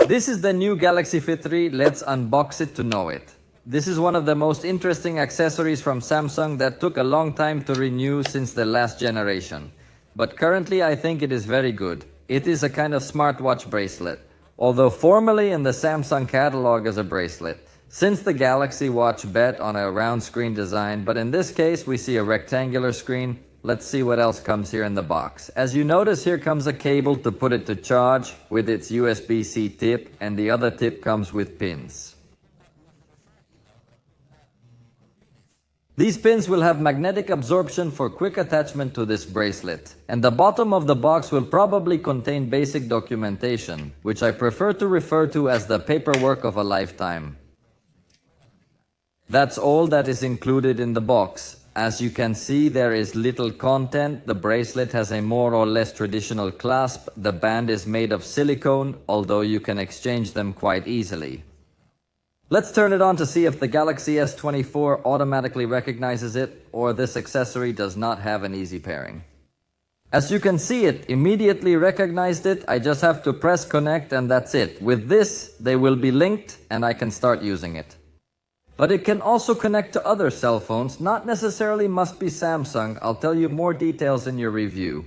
This is the new Galaxy Fit3, let's unbox it to know it. This is one of the most interesting accessories from Samsung that took a long time to renew since the last generation. But currently I think it is very good. It is a kind of smartwatch bracelet, although formerly in the Samsung catalog as a bracelet. Since the Galaxy Watch bet on a round screen design, but in this case we see a rectangular screen. Let's see what else comes here in the box. As you notice, here comes a cable to put it to charge with its USB-C tip, and the other tip comes with pins. These pins will have magnetic absorption for quick attachment to this bracelet. And the bottom of the box will probably contain basic documentation, which I prefer to refer to as the paperwork of a lifetime. That's all that is included in the box. As you can see, there is little content. The bracelet has a more or less traditional clasp. The band is made of silicone, although you can exchange them quite easily. Let's turn it on to see if the Galaxy S24 automatically recognizes it, or this accessory does not have an easy pairing. As you can see, it immediately recognized it. I just have to press connect and that's it. With this, they will be linked and I can start using it. But it can also connect to other cell phones, not necessarily must be Samsung. I'll tell you more details in your review.